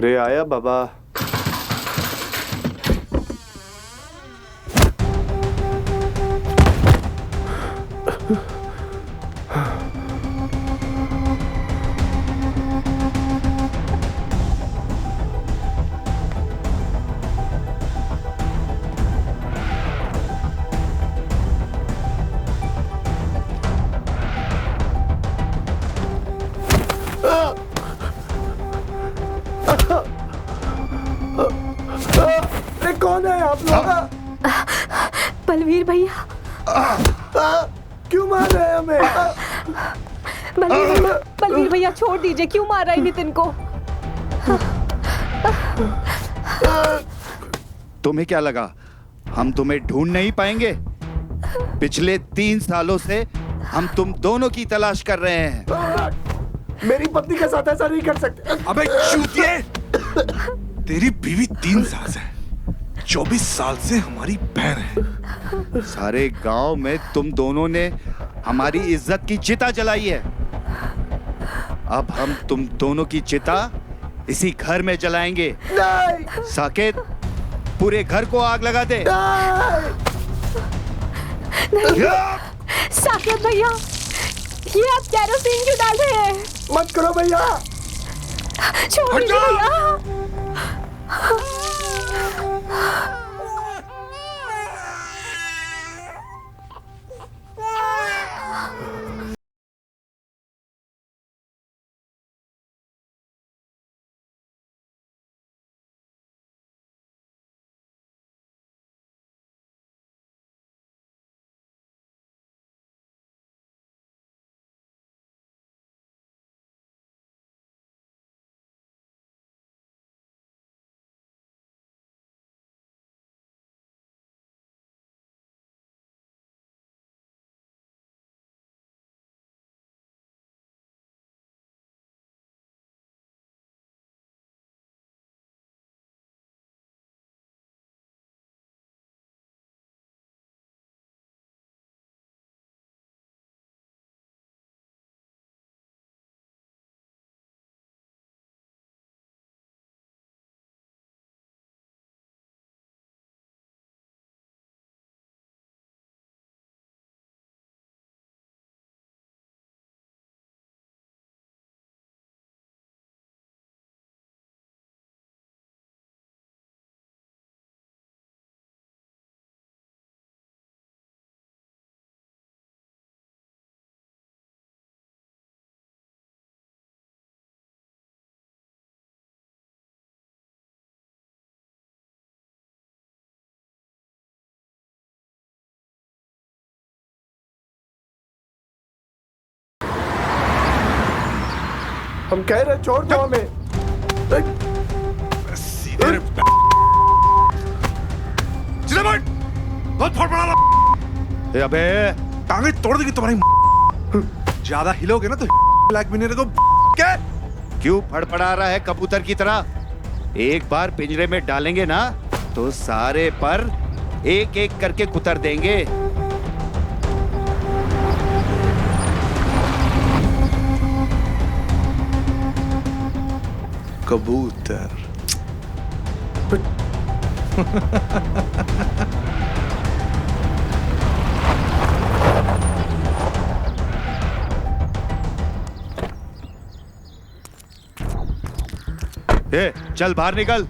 रे आया बाबा। कौन है आप लोग? बलवीर भैया। क्यों मार रहे हैं हमें? बलवीर भैया छोड़ दीजिए, क्यों मार रहा है नितिन को? तुम्हें क्या लगा हम तुम्हें ढूंढ नहीं पाएंगे? पिछले 3 सालों से हम तुम दोनों की तलाश कर रहे हैं। मेरी पत्नी के साथ ऐसा नहीं कर सकते। अबे चूतिए! तेरी बीवी 3 साल से, 24 साल से हमारी बहन है। सारे गांव में तुम दोनों ने हमारी इज्जत की चिता जलाई है। अब हम तुम दोनों की चिता इसी घर में जलाएंगे। नहीं! साकेत, पूरे घर को आग लगा दे। नहीं। साकेत भैया, ये आप केरोसिन क्यों डाल रहे हैं? मत करो भैया। छोड़ दीजिए भैया। हम कह रहे छोड़ दो हमें। सीधे बहुत फड़फड़ा रहा। अबे टांगे तोड़ देगी तुम्हारी। ज्यादा हिलोगे ना तो ब्लैक मिनर को क्या? क्यों फड़फड़ा रहा है कबूतर की तरह? एक बार पिंजरे में डालेंगे ना तो सारे पर एक एक करके कुतर देंगे। कबूतर। ए, चल बाहर निकल।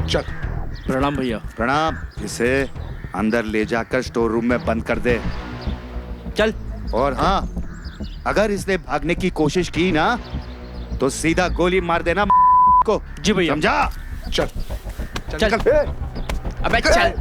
चल। प्रणाम भैया। प्रणाम। इसे अंदर ले जाकर स्टोर रूम में बंद कर दे। चल। और हाँ, अगर इसने भागने की कोशिश की ना तो सीधा गोली मार देना को। जी भैया। समझा? चल चल। अबे चल।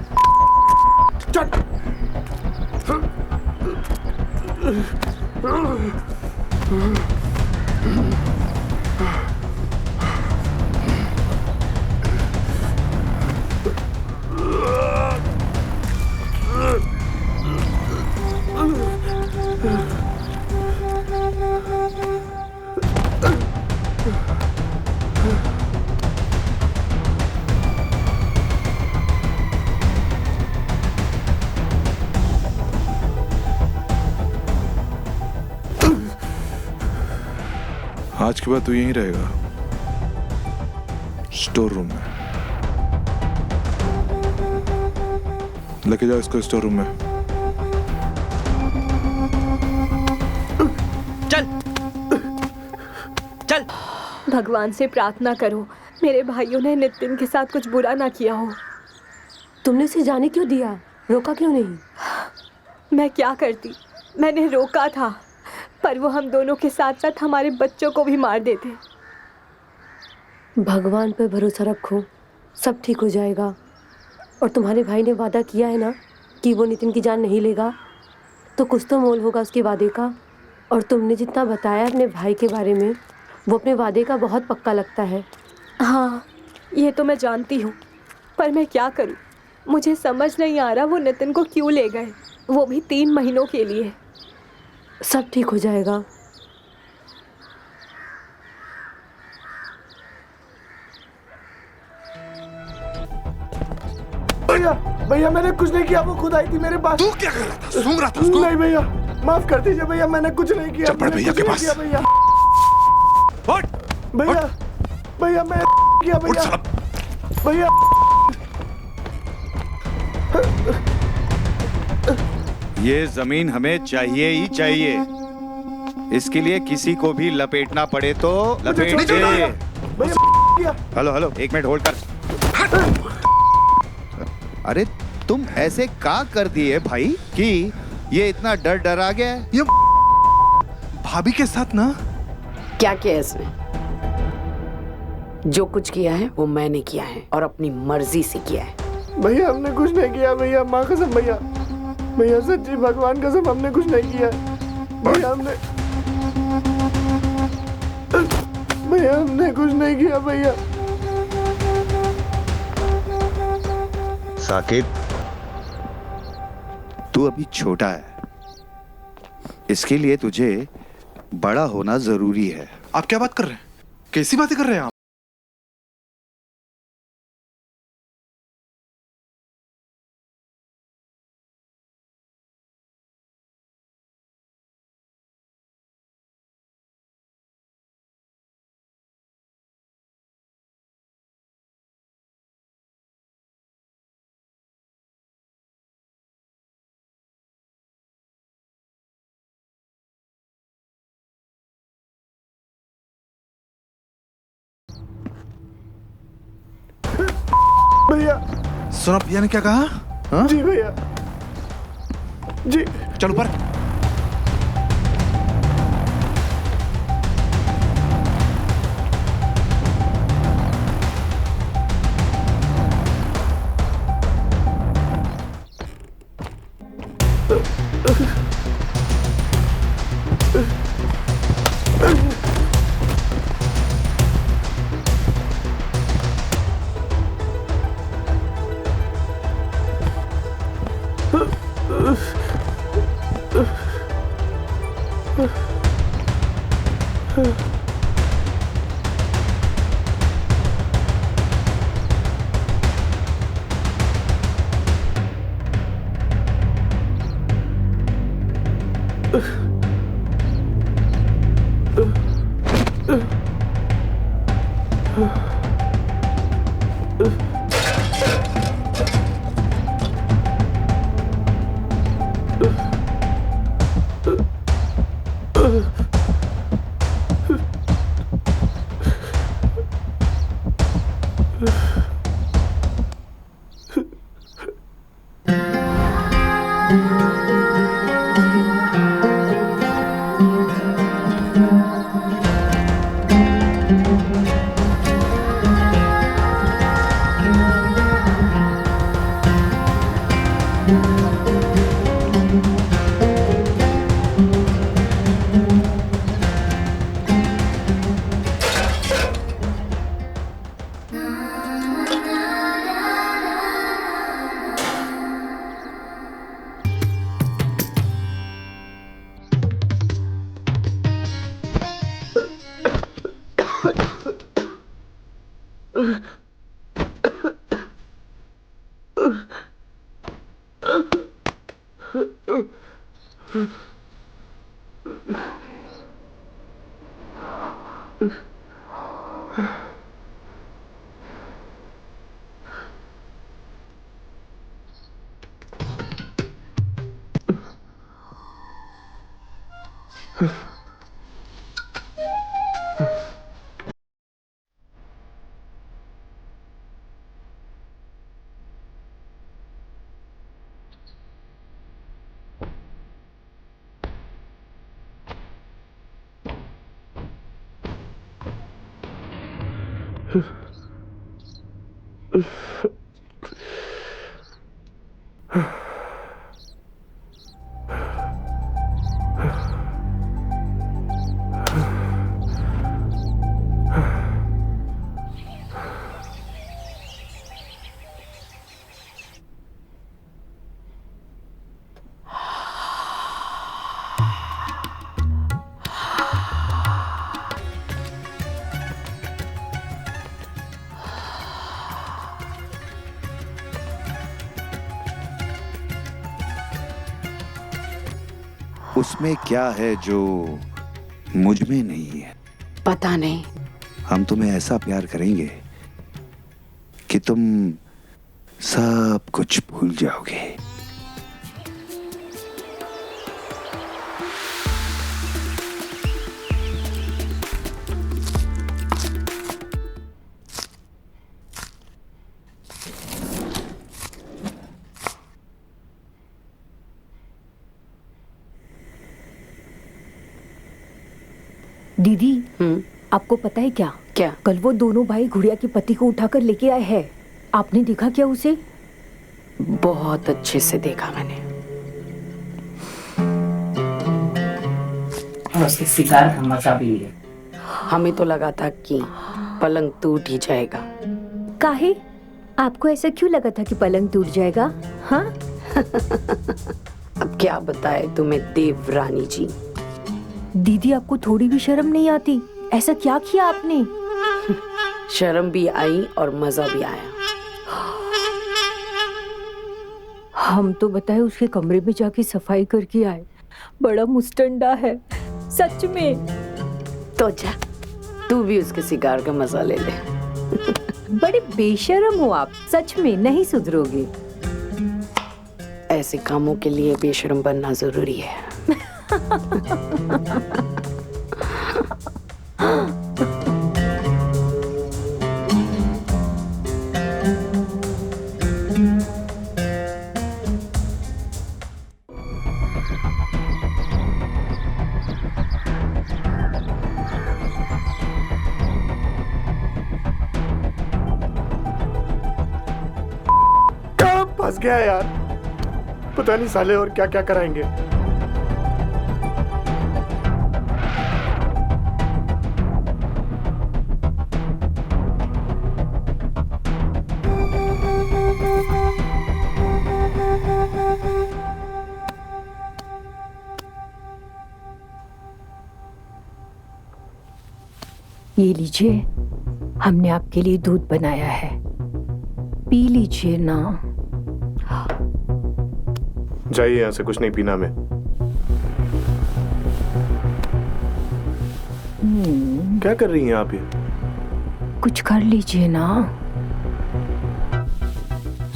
आज के बाद तू यहीं रहेगा। स्टोर रूम में। लेके जाओ इसको स्टोर रूम में। चल चल। भगवान से प्रार्थना करो मेरे भाइयों ने नितिन के साथ कुछ बुरा ना किया हो। तुमने उसे जाने क्यों दिया? रोका क्यों नहीं? मैं क्या करती, मैंने रोका था, पर वो हम दोनों के साथ साथ हमारे बच्चों को भी मार देते। भगवान पर भरोसा रखो, सब ठीक हो जाएगा। और तुम्हारे भाई ने वादा किया है ना कि वो नितिन की जान नहीं लेगा, तो कुछ तो मोल होगा उसके वादे का। और तुमने जितना बताया अपने भाई के बारे में, वो अपने वादे का बहुत पक्का लगता है। हाँ, ये तो मैं जानती हूँ, पर मैं क्या करूँ? मुझे समझ नहीं आ रहा वो नितिन को क्यों ले गए, वो भी 3 महीनों के लिए। सब ठीक हो जाएगा। भैया भैया मैंने कुछ नहीं किया, वो खुद आई थी मेरे पास। तू क्या कर रहा था? सूंघ रहा था उसको? नहीं भैया, माफ कर दीजिए भैया, मैंने कुछ नहीं किया। चल पड़ भैया के पास। भैया उठ, भैया भैया मैं किया उठ भैया। साला। भैया ये जमीन हमें चाहिए ही चाहिए। इसके लिए किसी को भी लपेटना पड़े तो लपेट दे। भैया किया। हेलो हेलो, 1 मिनट होल्ड कर। अरे तुम ऐसे का कर दिए भाई कि ये इतना डर डरा गया है? ये भाभी के साथ ना। क्या किया है इसने? जो कुछ किया है वो मैंने किया है और अपनी मर्जी से किया है। भैया हमने कुछ नहीं किया भैया, माँ कसम भैया, भैया सच्ची भगवान कसम हमने कुछ नहीं किया भैया। हमने कुछ नहीं किया भैया। साकिब, तू अभी छोटा है, इसके लिए तुझे बड़ा होना जरूरी है। आप क्या बात कर रहे हैं? कैसी बातें कर रहे हैं आप? भैया सुना भैया ने क्या कहा? हाँ? जी भैया जी। चलो ऊपर। उसमें क्या है जो मुझ में नहीं है? पता नहीं। हम तुम्हें ऐसा प्यार करेंगे कि तुम सब कुछ भूल जाओगे। दीदी, आपको पता है क्या? क्या? कल वो दोनों भाई गुड़िया के पति को उठाकर लेके आए हैं। आपने देखा क्या उसे? बहुत अच्छे से देखा मैंने। और उसके सिगार का मजा भी लिया। हमें तो लगा था कि पलंग टूट ही जाएगा। काहे? आपको ऐसा क्यों लगा था कि पलंग टूट जाएगा? हाँ? अब क्या बताए तुम्हें देवरानी जी। दीदी, आपको थोड़ी भी शर्म नहीं आती? ऐसा क्या किया आपने? शर्म भी आई और मजा भी आया। हम तो बताए उसके कमरे में जाके सफाई करके आए। बड़ा मुस्टंडा है सच में। तो जा, तू भी उसके सिगार का मजा ले ले। बड़े बेशर्म हो आप, सच में नहीं सुधरोगे। ऐसे कामों के लिए बेशर्म बनना जरूरी है। फंस गया यार। पता नहीं साले और क्या क्या कराएंगे। ये लीजिए, हमने आपके लिए दूध बनाया है, पी लीजिए ना। जाइए यहाँ से, कुछ नहीं पीना मैं। क्या कर रही हैं आप ये? कुछ कर लीजिए ना।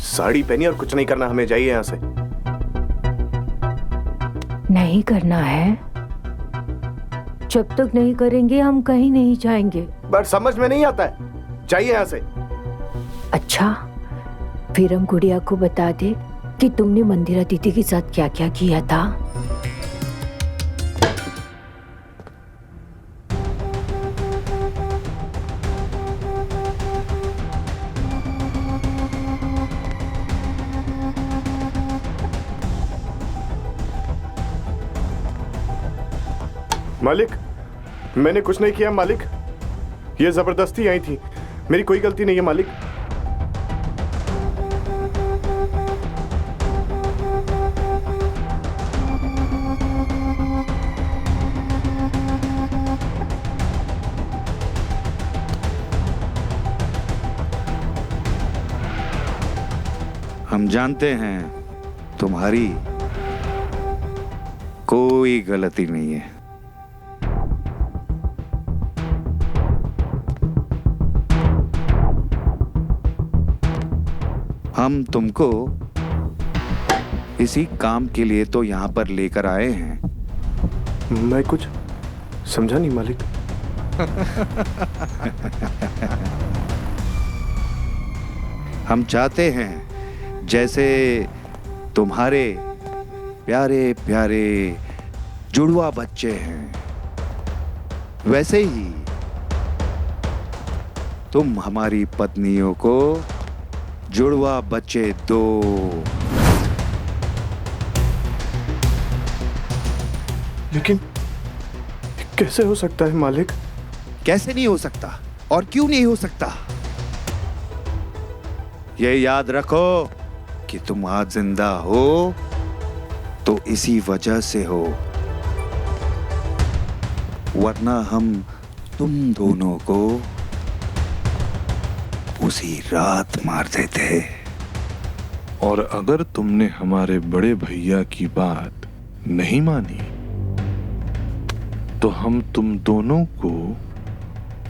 साड़ी पहनी और कुछ नहीं करना हमें, जाइए यहाँ से। नहीं करना है? जब तक नहीं करेंगे हम कहीं नहीं जाएंगे। बट समझ में नहीं आता है, जाइए यहाँ से। अच्छा, फिर हम गुड़िया को बता दे कि तुमने मंदिरा दीदी के साथ क्या क्या किया था। मालिक, मैंने कुछ नहीं किया मालिक। ये जबरदस्ती आई थी, मेरी कोई गलती नहीं है मालिक। हम जानते हैं तुम्हारी कोई गलती नहीं है। हम तुमको इसी काम के लिए तो यहां पर लेकर आए हैं। मैं कुछ समझा नहीं मालिक। हम चाहते हैं जैसे तुम्हारे प्यारे प्यारे जुड़वा बच्चे हैं, वैसे ही तुम हमारी पत्नियों को जुड़वा बच्चे दो। लेकिन कैसे हो सकता है मालिक? कैसे नहीं हो सकता और क्यों नहीं हो सकता? ये याद रखो कि तुम आज जिंदा हो तो इसी वजह से हो, वरना हम तुम दोनों को उसी रात मार देते। और अगर तुमने हमारे बड़े भैया की बात नहीं मानी तो हम तुम दोनों को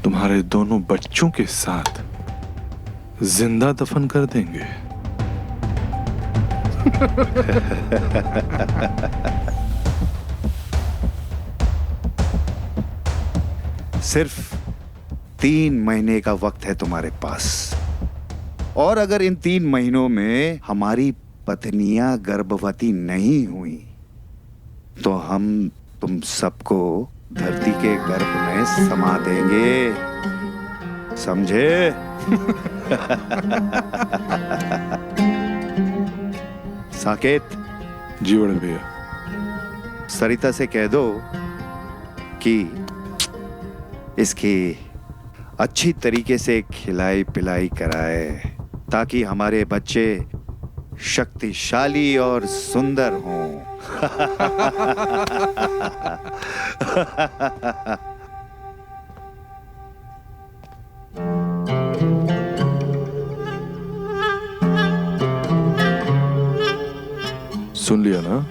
तुम्हारे दोनों बच्चों के साथ जिंदा दफन कर देंगे। सिर्फ 3 महीने का वक्त है तुम्हारे पास, और अगर इन 3 महीनों में हमारी पत्नियां गर्भवती नहीं हुई तो हम तुम सबको धरती के गर्भ में समा देंगे, समझे? साकेत, जी बड़े भैया। सरिता से कह दो कि इसकी अच्छी तरीके से खिलाई पिलाई कराए ताकि हमारे बच्चे शक्तिशाली और सुंदर हों। सुन लिया ना?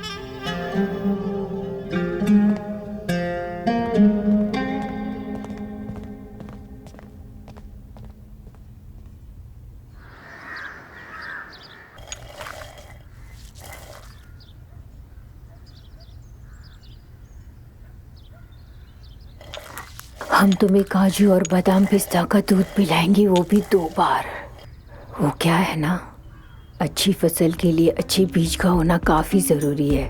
हम तुम्हें काजू और बादाम पिस्ता का दूध पिलाएंगे, वो भी 2 बार। वो क्या है ना, अच्छी फसल के लिए अच्छी बीज का होना काफी जरूरी है।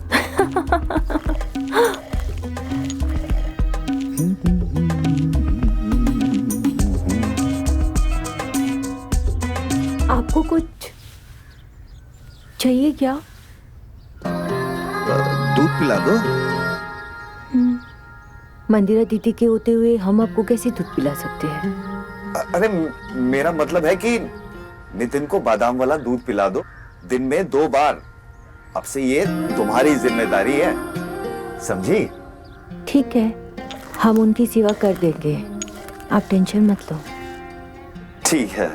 आपको कुछ चाहिए क्या? दूध पिला दो। मंदिरा दीदी के होते हुए हम आपको कैसे दूध पिला सकते हैं? अरे मेरा मतलब है कि नितिन को बादाम वाला दूध पिला दो, दिन में 2 बार। अब से ये तुम्हारी जिम्मेदारी है, समझी? ठीक है, हम उनकी सेवा कर देंगे, आप टेंशन मत लो। ठीक है।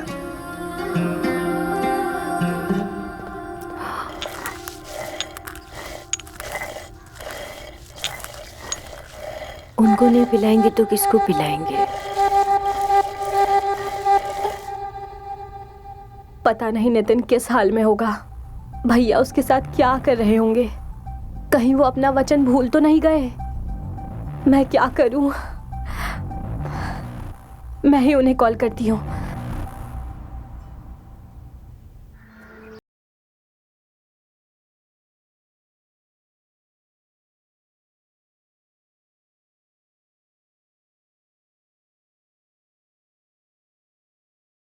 उनको नहीं पिलाएंगे तो किसको पिलाएंगे? पता नहीं नितिन किस हाल में होगा, भैया उसके साथ क्या कर रहे होंगे। कहीं वो अपना वचन भूल तो नहीं गए। मैं क्या करूं? मैं ही उन्हें कॉल करती हूँ।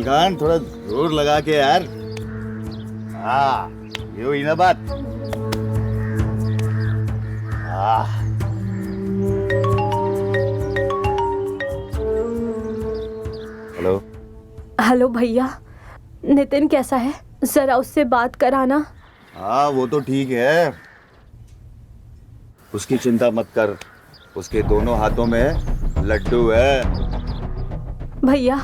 गान थोड़ा जोर लगा के यार। हाँ, ये हुई ना बात। हेलो। हेलो भैया, नितिन कैसा है? जरा उससे बात कराना। हाँ, वो तो ठीक है, उसकी चिंता मत कर, उसके दोनों हाथों में लड्डू है। भैया,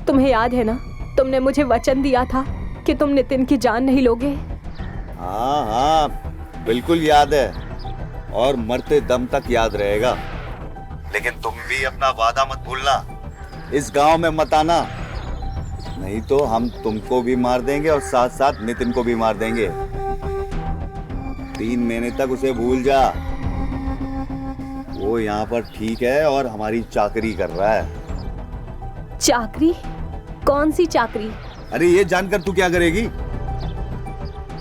तुम्हें याद है ना, तुमने मुझे वचन दिया था कि तुम नितिन की जान नहीं लोगे। हाँ हाँ, बिल्कुल याद है, और मरते दम तक याद रहेगा। लेकिन तुम भी अपना वादा मत भूलना, इस गांव में मत आना, नहीं तो हम तुमको भी मार देंगे और साथ साथ नितिन को भी मार देंगे। 3 महीने तक उसे भूल जा। वो यहाँ पर ठीक है और हमारी चाकरी कर रहा है। चाकरी? कौन सी चाकरी? अरे ये जानकर तू क्या करेगी?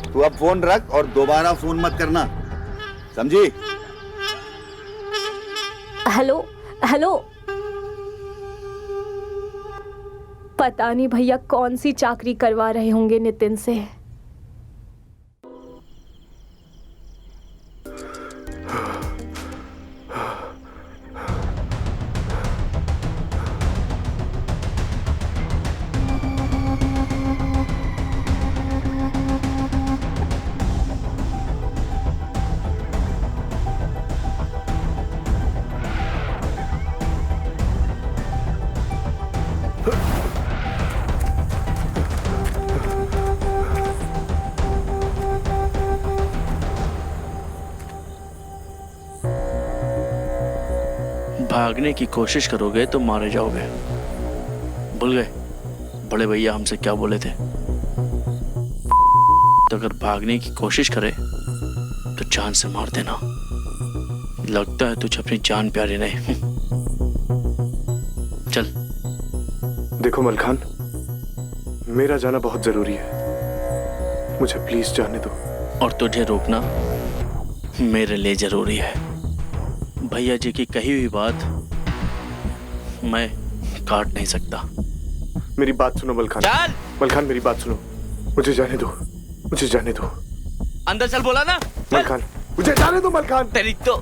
तू अब फोन रख और दोबारा फोन मत करना, समझी? Hello hello. पता नहीं भैया कौन सी चाकरी करवा रहे होंगे नितिन से। भागने की कोशिश करोगे तो मारे जाओगे। भूल गए बड़े भैया हमसे क्या बोले थे? तो अगर भागने की कोशिश करे तो जान से मार देना। लगता है तुझे अपनी जान प्यारी नहीं। चल। देखो मलखान, मेरा जाना बहुत जरूरी है, मुझे प्लीज जाने दो। और तुझे रोकना मेरे लिए जरूरी है। भैया जी की कही हुई बात मैं काट नहीं सकता। मेरी बात सुनो मलखान। चल। मलखान मेरी बात सुनो, मुझे जाने दो, मुझे जाने दो। अंदर चल बोला ना। मलखान मुझे जाने दो मलखान। तेरी तो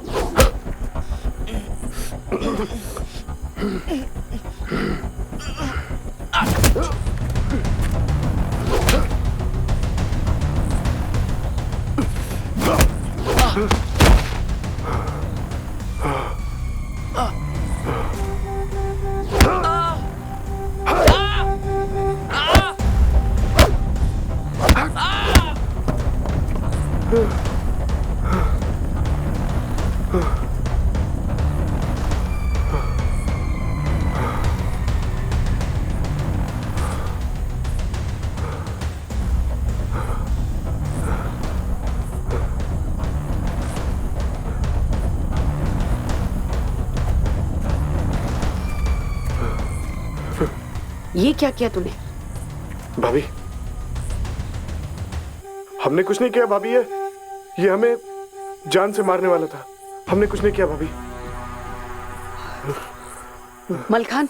ये क्या किया तूने? भाभी, हमने कुछ नहीं किया भाभी। ये हमें जान से मारने वाला था, हमने कुछ नहीं किया भाभी। मलखान,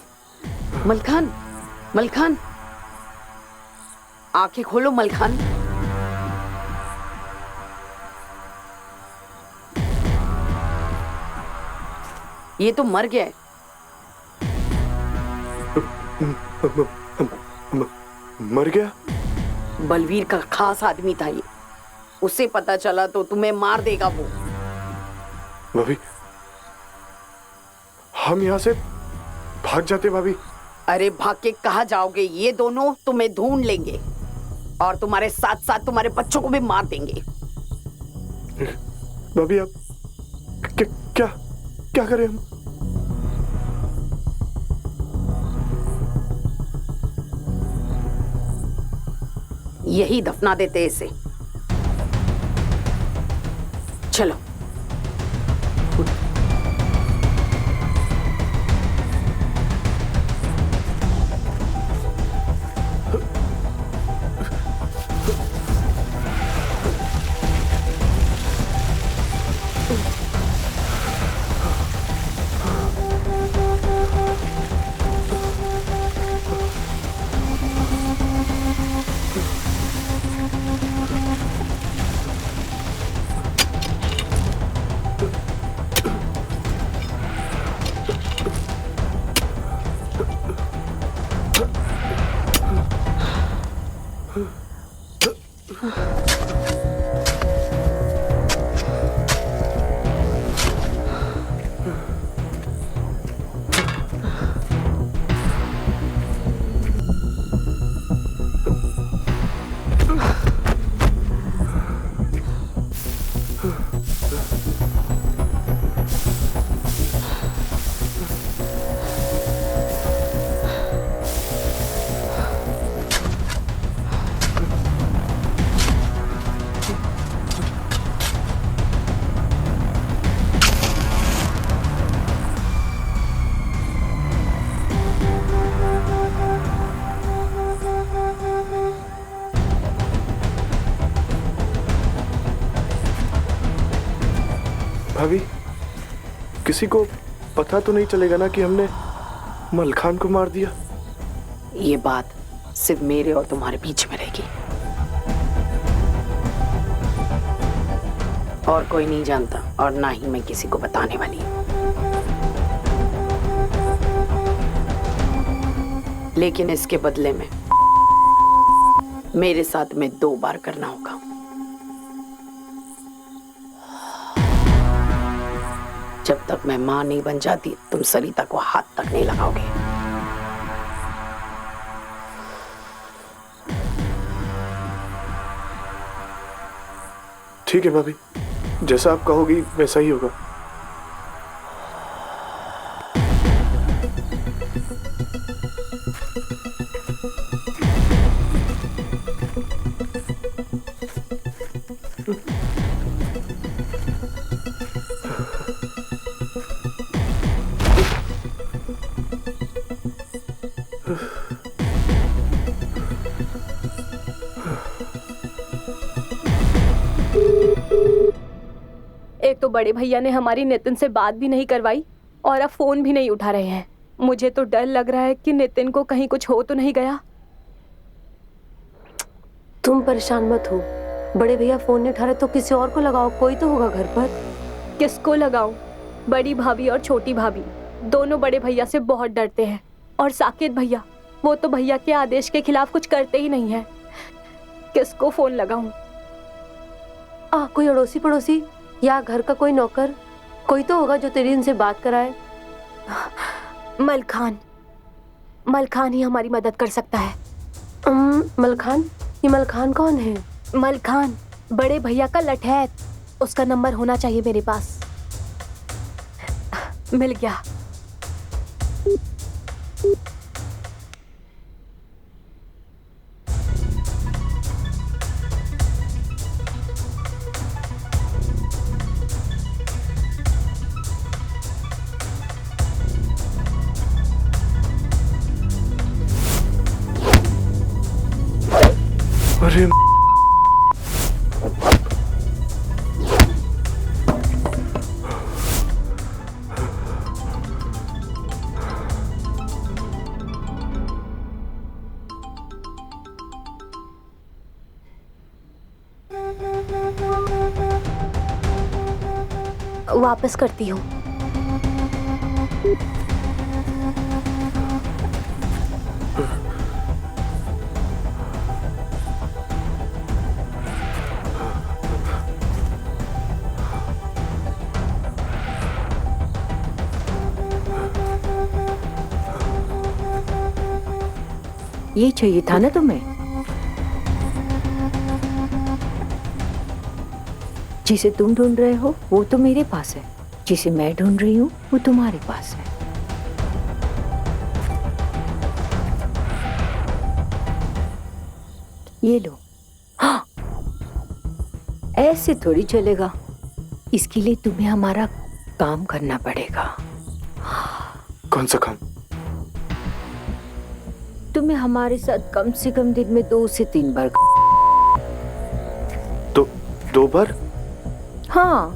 मलखान, मलखान, आंखें खोलो मलखान। ये तो मर गया है। मर गया? बलवीर का खास आदमी था ये, उसे पता चला तो तुम्हें मार देगा वो। भाभी, हम यहाँ से भाग जाते भाभी। अरे भाग के कहाँ जाओगे? ये दोनों तुम्हें ढूंढ लेंगे और तुम्हारे साथ साथ तुम्हारे बच्चों को भी मार देंगे। भाभी आप क्या क्या करें हम? यही दफना देते इसे। चलो। भाभी, किसी को पता तो नहीं चलेगा ना कि हमने मलखान को मार दिया? ये बात सिर्फ मेरे और तुम्हारे बीच में रहेगी, और कोई नहीं जानता, और ना ही मैं किसी को बताने वाली हूँ। लेकिन इसके बदले में मेरे साथ में 2 बार करना होगा। जब तक मैं मां नहीं बन जाती, तुम सरिता को हाथ तक नहीं लगाओगे। ठीक है भाभी, जैसा आप कहोगी वैसा ही होगा। एक तो बड़े भैया ने हमारी नितिन से बात भी नहीं करवाई और अब फोन भी नहीं उठा रहे हैं। मुझे तो डर लग रहा है कि नितिन को कहीं कुछ हो तो नहीं गया। तुम परेशान मत हो, बड़े भैया फोन नहीं उठा रहे तो किसी और को लगाओ, कोई तो होगा घर पर। किसको लगाऊं? बड़ी भाभी और छोटी भाभी दोनों बड़े भैया से बहुत डरते हैं, और साकेत भैया, वो तो भैया के आदेश के खिलाफ कुछ करते ही नहीं है। किसको फोन लगाऊं? कोई अड़ोसी पड़ोसी या घर का कोई नौकर, कोई तो होगा जो तेरी इनसे बात कराए। मलखान ही हमारी मदद कर सकता है। मलखान? ये मलखान कौन है? मलखान बड़े भैया का लठैत, उसका नंबर होना चाहिए मेरे पास। मिल गया। अरे वापस करती हूँ। ये चाहिए था ना तुम्हें? जिसे तुम ढूंढ रहे हो वो तो मेरे पास है, जिसे मैं ढूंढ रही हूँ वो तुम्हारे पास है। ये लो। हाँ, ऐसे थोड़ी चलेगा, इसके लिए तुम्हें हमारा काम करना पड़ेगा। कौन सा काम? तुम्हें हमारे साथ कम से कम दिन में 2 से 3 बार। तो 2 बार? हाँ,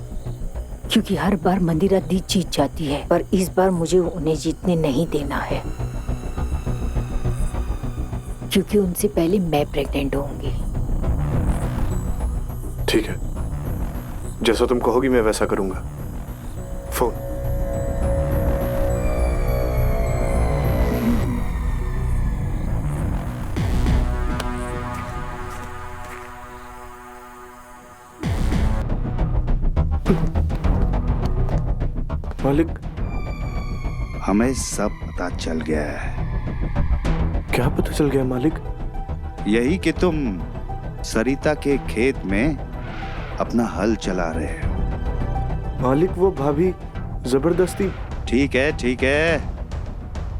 क्योंकि हर बार मंदिरा दी जीत जाती है, पर इस बार मुझे उन्हें जीतने नहीं देना है, क्योंकि उनसे पहले मैं प्रेग्नेंट होंगी। ठीक है, जैसा तुम कहोगी मैं वैसा करूंगा। फोन। मालिक, हमें सब पता चल गया है। क्या पता चल गया मालिक? यही कि तुम सरिता के खेत में अपना हल चला रहे हो। मालिक, वो भाभी जबरदस्ती। ठीक है,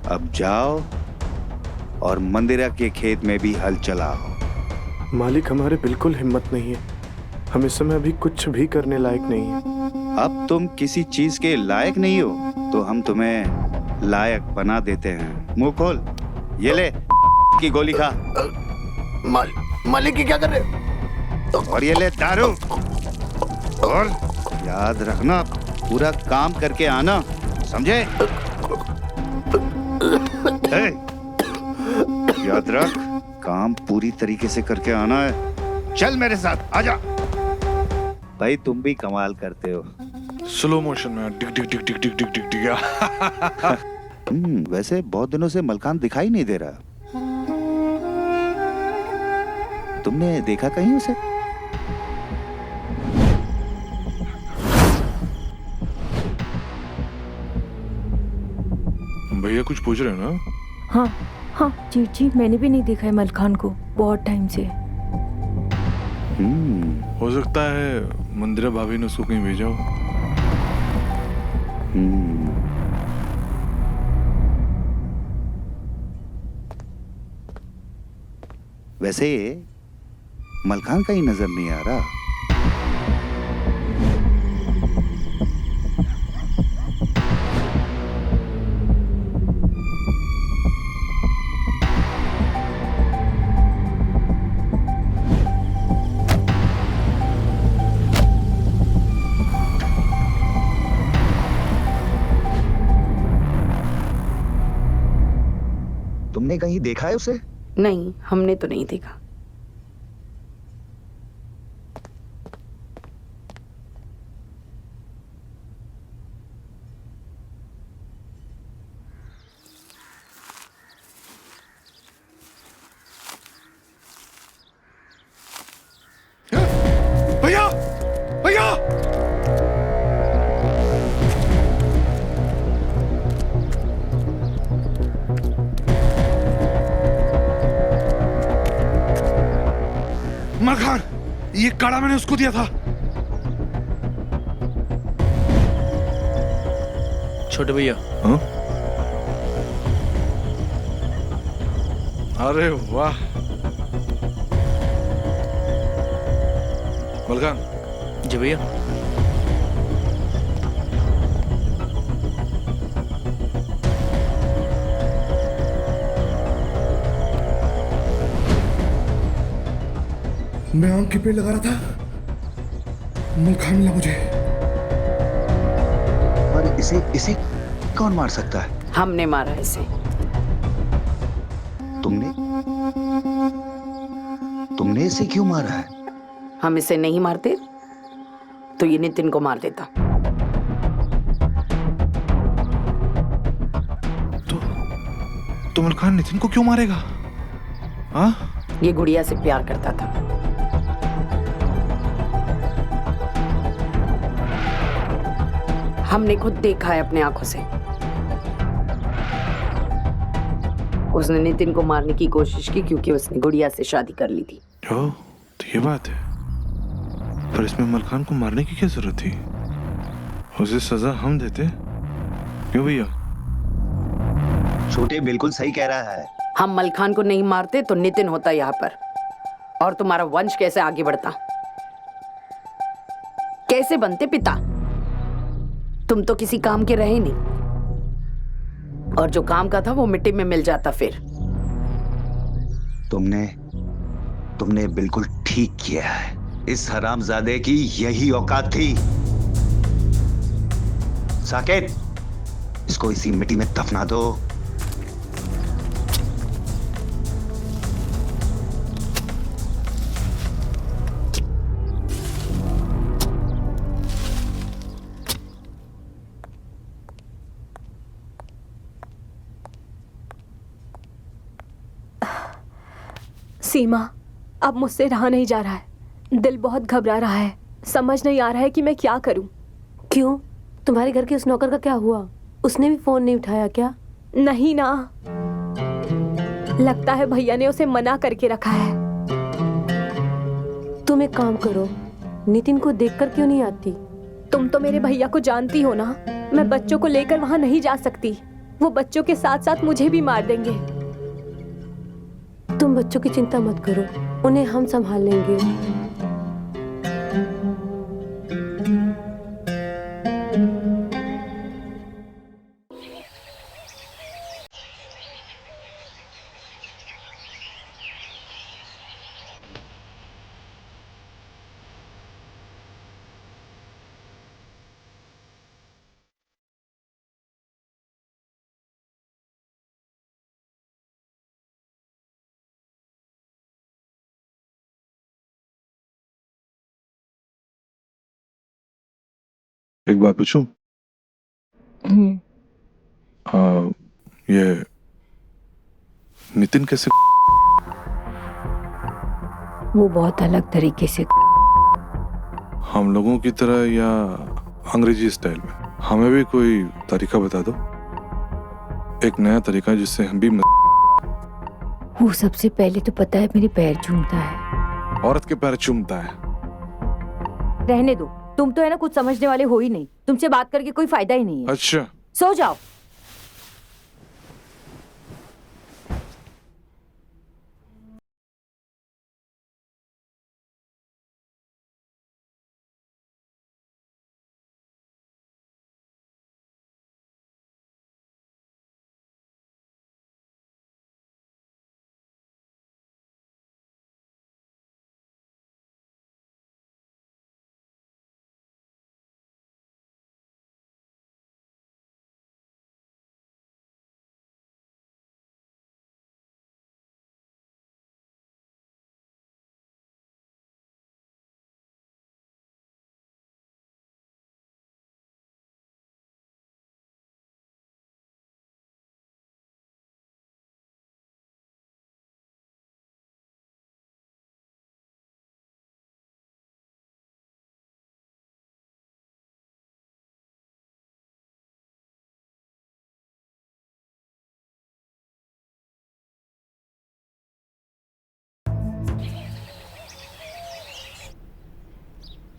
अब जाओ और मंदिरा के खेत में भी हल चलाओ। मालिक, हमारे बिल्कुल हिम्मत नहीं है, हम इस समय अभी कुछ भी करने लायक नहीं है। अब तुम किसी चीज के लायक नहीं हो तो हम तुम्हें लायक बना देते हैं। मुंह खोल, ये ले की गोली खा। मालिक क्या कर रहे हो? और ये ले दारू, और याद रखना पूरा काम करके आना, समझे? याद रख, काम पूरी तरीके से करके आना है। चल मेरे साथ आजा। भाई तुम भी कमाल करते हो। स्लो मोशन में डिग डिग डिग डिग डिग डिग डिग डिग। वैसे बहुत दिनों से मलकान दिखाई नहीं दे रहा। तुमने देखा कहीं उसे? भैया कुछ पूछ रहे हो ना? हाँ हाँ जी जी, मैंने भी नहीं देखा है मलखान को बहुत टाइम से। हो सकता है मंदिरा भाभी ने उसको कहीं भेजा हो। वैसे मलकान कहीं नजर नहीं आ रहा। तुमने कहीं देखा है उसे? नहीं, हमने तो नहीं देखा। भैया भैया मलखान, ये काढ़ा मैंने उसको दिया था। छोटे भैया। हाँ? अरे वाह मलखान। जी भैया। मैं आंख के पेड़ लगा रहा था, मलखान मिला मुझे। और इसे इसे कौन मार सकता है? हमने मारा इसे। तुमने तुमने इसे क्यों मारा है? हम इसे नहीं मारते तो ये नितिन को मार देता। तो मलखान नितिन को क्यों मारेगा? हाँ? ये गुड़िया से प्यार करता था। हमने खुद देखा है अपने आंखों से। उसने नितिन को मारने की कोशिश की क्योंकि उसने गुड़िया से शादी कर ली थी। ओ, तो ये बात है। पर इसमें मलखान को मारने की क्या जरूरत थी? उसे सजा हम देते। क्यों भैया? छोटे बिल्कुल सही कह रहा है। हम मलखान को नहीं मारते तो नितिन होता यहाँ पर, और तुम्हारा वंश कैसे आगे बढ़ता, कैसे बनते पिता। तुम तो किसी काम के रहे नहीं, और जो काम का था वो मिट्टी में मिल जाता। फिर तुमने बिल्कुल ठीक किया है। इस हरामजादे की यही औकात थी। साकेत, इसको इसी मिट्टी में दफना दो। सीमा, अब मुझसे रहा नहीं जा रहा है। दिल बहुत घबरा रहा है। समझ नहीं आ रहा है कि मैं क्या करूं। क्यों? तुम्हारे घर के उस नौकर का क्या हुआ? उसने भी फोन नहीं उठाया क्या? नहीं ना, लगता है भैया ने उसे मना करके रखा है। तुम एक काम करो, नितिन को देखकर क्यों नहीं आती? तुम तो मेरे भैया को जानती हो ना, मैं बच्चों को लेकर वहां नहीं जा सकती। वो बच्चों के साथ साथ मुझे भी मार देंगे। तुम बच्चों की चिंता मत करो, उन्हें हम संभाल लेंगे। एक बात पूछूं? ये नितिन कैसे? वो बहुत अलग तरीके से। हम लोगों की तरह या अंग्रेजी स्टाइल में? हमें भी कोई तरीका बता दो, एक नया तरीका जिससे हम भी वो सबसे पहले तो पता है मेरे पैर चूमता है। औरत के पैर चूमता है? रहने दो, तुम तो है ना कुछ समझने वाले हो ही नहीं। तुमसे बात करके कोई फायदा ही नहीं है। अच्छा, सो जाओ।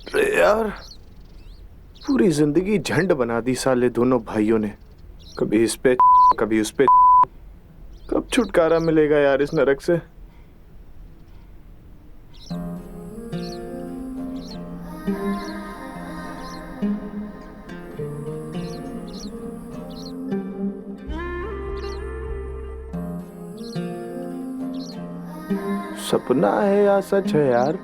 अरे यार, पूरी जिंदगी झंड बना दी साले दोनों भाइयों ने। कभी इस पे कभी उस पे। कब छुटकारा मिलेगा यार इस नरक से? सपना है या सच है यार?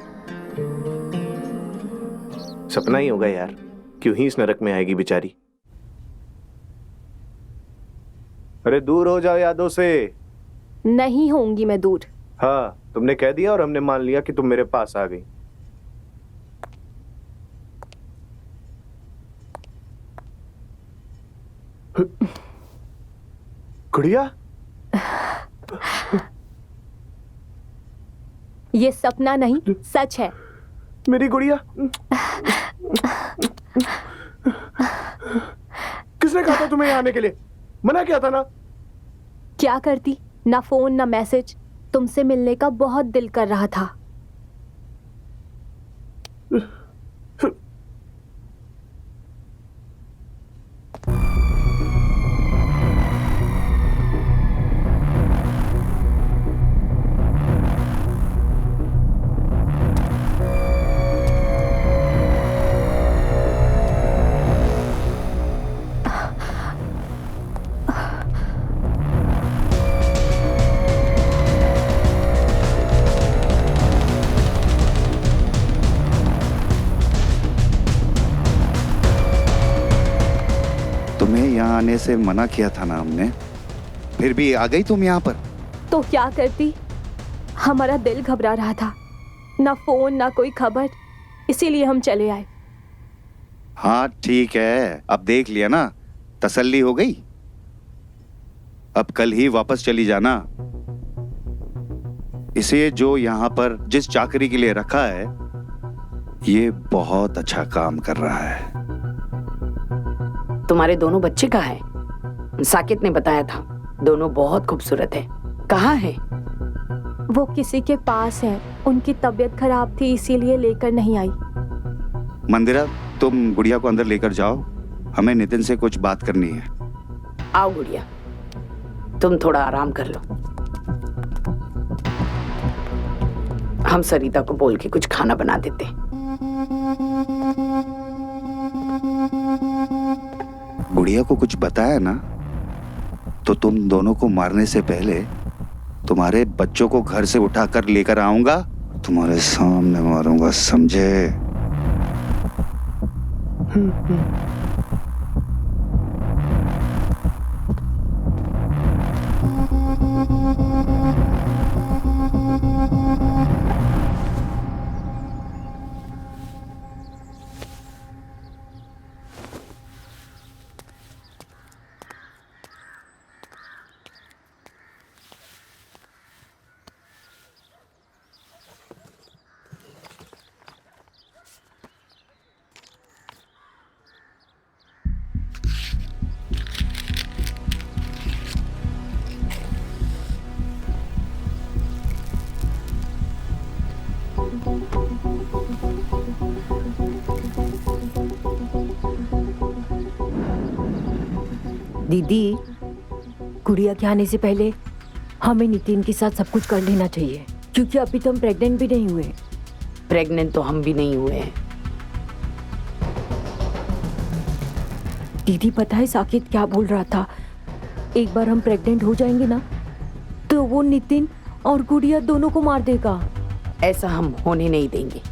सपना ही होगा यार, क्यों ही इस नरक में आएगी बेचारी। अरे दूर हो जाओ यादों से। नहीं होंगी मैं दूर। हाँ, तुमने कह दिया और हमने मान लिया कि तुम मेरे पास आ गई। गुड़िया, ये सपना नहीं सच है। मेरी गुड़िया। किसने कहा था तुम्हें यहाँ आने के लिए? मना किया था ना? क्या करती, ना फोन ना मैसेज। तुमसे मिलने का बहुत दिल कर रहा था। तुम्हें यहाँ आने से मना किया था ना हमने, फिर भी आ गई तुम यहाँ पर। तो क्या करती, हमारा दिल घबरा रहा था। ना फोन ना कोई खबर, इसीलिए हम चले आए। हाँ ठीक है, अब देख लिया ना, तसल्ली हो गई। अब कल ही वापस चली जाना। इसे जो यहाँ पर जिस चाकरी के लिए रखा है, ये बहुत अच्छा काम कर रहा है। तुम्हारे दोनों बच्चे कहाँ हैं? साकित ने बताया था दोनों बहुत खूबसूरत है। कहाँ है? वो किसी के पास है, उनकी तबीयत खराब थी इसीलिए लेकर नहीं आई। मंदिरा, तुम गुड़िया को अंदर लेकर जाओ, हमें नितिन से कुछ बात करनी है। आओ गुड़िया, तुम थोड़ा आराम कर लो। हम सरिता को बोल के कुछ खाना बना देते। गुड़िया को कुछ बताया ना तो तुम दोनों को मारने से पहले तुम्हारे बच्चों को घर से उठाकर लेकर आऊंगा, तुम्हारे सामने मारूंगा, समझे? दीदी, गुड़िया के आने से पहले हमें नितिन के साथ सब कुछ कर लेना चाहिए, क्योंकि अभी तो हम प्रेग्नेंट भी नहीं हुए। प्रेग्नेंट तो हम भी नहीं हुए हैं। दीदी पता है साकेत क्या बोल रहा था? एक बार हम प्रेग्नेंट हो जाएंगे ना, तो वो नितिन और गुड़िया दोनों को मार देगा। ऐसा हम होने नहीं देंगे।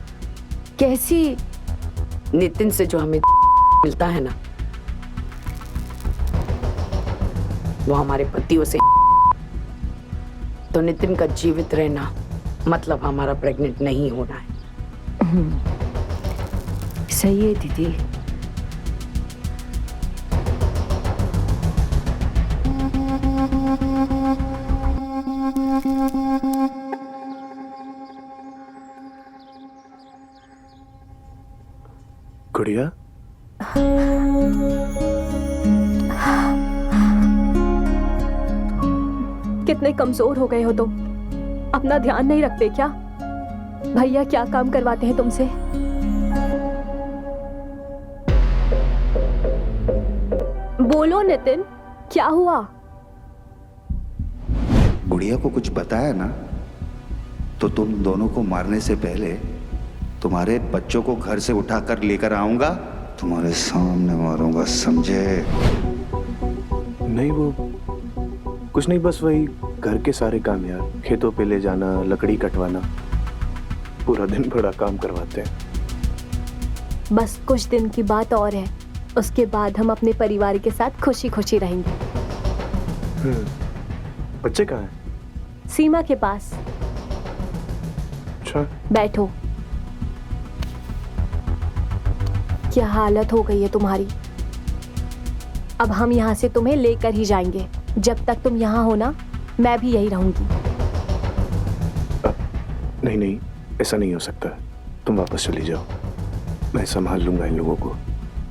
कैसी? नितिन से जो हमें मिलता है ना, वो हमारे पतियों से। तो नितिन का जीवित रहना मतलब हमारा प्रेग्नेंट नहीं होना है। सही है दीदी। गुड़िया, कितने कमजोर हो गए हो तुम। अपना ध्यान नहीं रखते क्या? भैया क्या काम करवाते हैं तुमसे? बोलो नितिन, क्या हुआ? गुड़िया को कुछ बताया ना, तो तुम दोनों को मारने से पहले तुम्हारे बच्चों को घर से उठाकर लेकर आऊंगा, तुम्हारे सामने मारूंगा, समझे? नहीं वो कुछ नहीं, बस वही घर के सारे काम यार, खेतों पे ले जाना, लकड़ी कटवाना, पूरा दिन बड़ा काम करवाते हैं। बस कुछ दिन की बात और है, उसके बाद हम अपने परिवार के साथ खुशी खुशी रहेंगे। बच्चे कहाँ हैं? सीमा के पास। अच्छा, बैठो। क्या हालत हो गई है तुम्हारी। अब हम यहाँ से तुम्हें लेकर ही जाएंगे। जब तक तुम यहाँ हो ना, मैं भी यही रहूंगी। नहीं नहीं, ऐसा नहीं हो सकता। तुम वापस चली जाओ, मैं संभाल लूंगा इन लोगों को।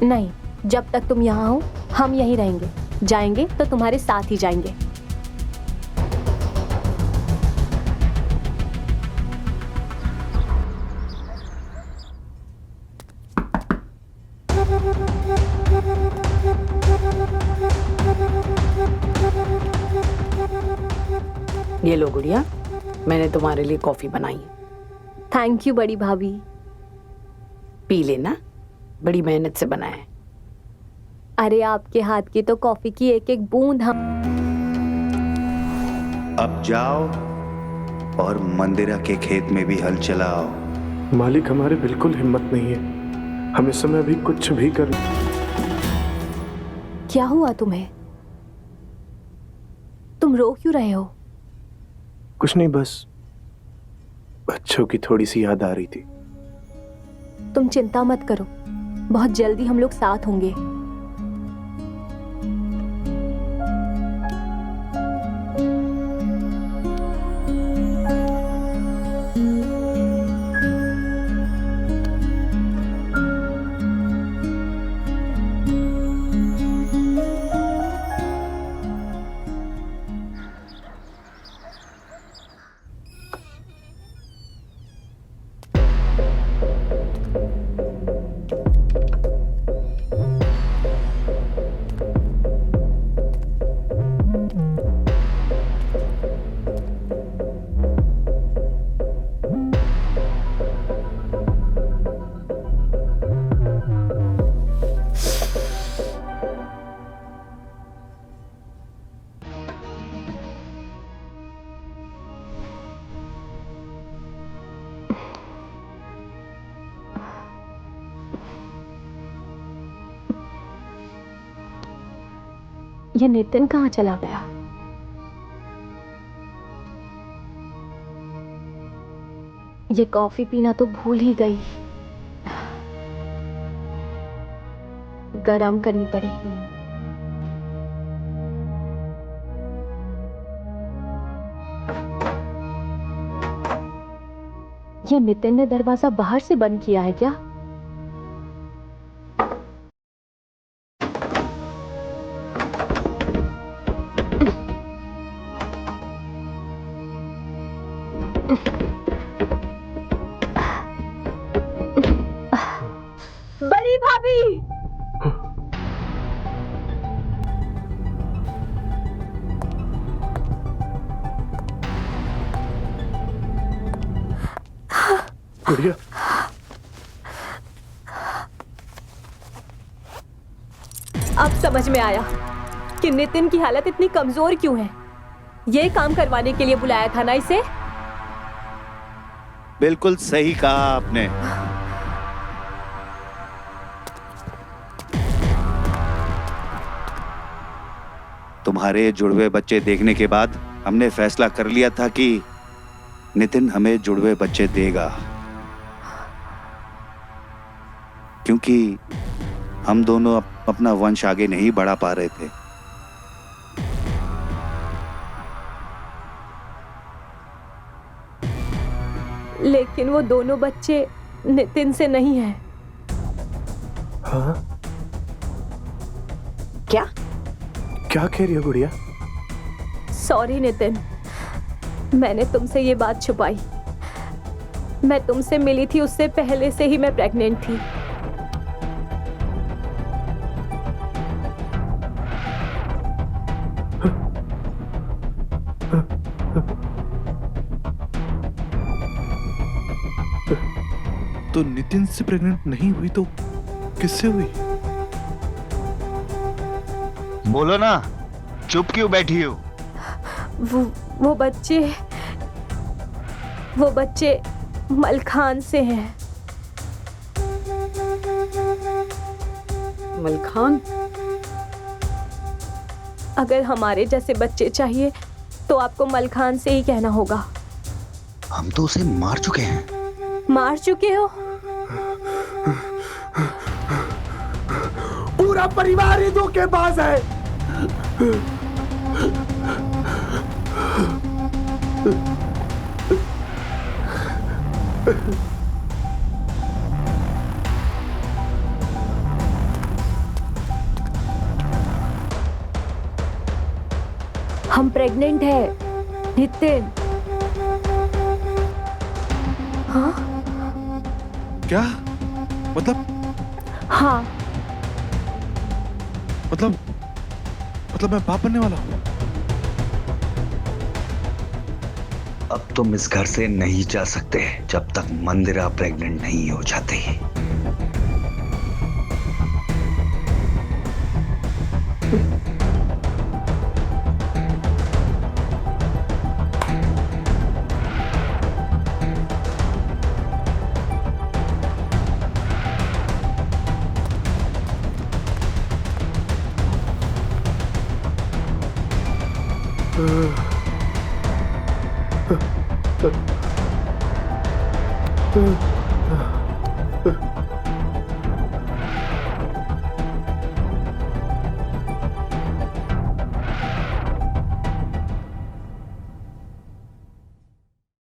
नहीं, जब तक तुम यहाँ हो हम यहीं रहेंगे। जाएंगे तो तुम्हारे साथ ही जाएंगे। ये लो गुड़िया, मैंने तुम्हारे लिए कॉफी बनाई है। थैंक यू बड़ी भाभी। पी लेना, बड़ी मेहनत से बनाया है। अरे आपके हाथ की तो कॉफी की एक एक बूंद हम। अब जाओ और मंदिरा के खेत में भी हल चलाओ। मालिक, हमारे बिल्कुल हिम्मत नहीं है, हम इस समय अभी कुछ भी कर। क्या हुआ तुम्हें? तुम रो क्यों रहे हो? कुछ नहीं, बस बच्चों की थोड़ी सी याद आ रही थी। तुम चिंता मत करो, बहुत जल्दी हम लोग साथ होंगे। ये नितिन कहाँ चला गया? ये कॉफी पीना तो भूल ही गई। गरम करनी पड़ेगी। ये नितिन ने दरवाजा बाहर से बंद किया है क्या? बड़ी भाभी, गुड़िया, अब समझ में आया कि नितिन की हालत इतनी कमजोर क्यों है। ये काम करवाने के लिए बुलाया था ना इसे। बिल्कुल सही कहा आपने। तुम्हारे जुड़वे बच्चे देखने के बाद हमने फैसला कर लिया था कि नितिन हमें जुड़वे बच्चे देगा, क्योंकि हम दोनों अपना वंश आगे नहीं बढ़ा पा रहे थे। लेकिन वो दोनों बच्चे नितिन से नहीं हैं। हाँ? क्या? क्या कह रही हो गुड़िया? सॉरी नितिन, मैंने तुमसे ये बात छुपाई। मैं तुमसे मिली थी उससे पहले से ही मैं प्रेग्नेंट थी। तो नितिन से प्रेग्नेंट नहीं हुई तो किससे हुई? बोलो ना, चुप क्यों बैठी हो? वो बच्चे मलखान से हैं। मलखान? अगर हमारे जैसे बच्चे चाहिए तो आपको मलखान से ही कहना होगा। हम तो उसे मार चुके हैं। मार चुके हो? पूरा परिवार ही धोखेबाज है। हम प्रेग्नेंट है नितिन। हाँ? क्या मतलब? हाँ। मतलब मैं बाप बनने वाला हूँ? अब तुम इस घर से नहीं जा सकते जब तक मंदिरा प्रेग्नेंट नहीं हो जाती।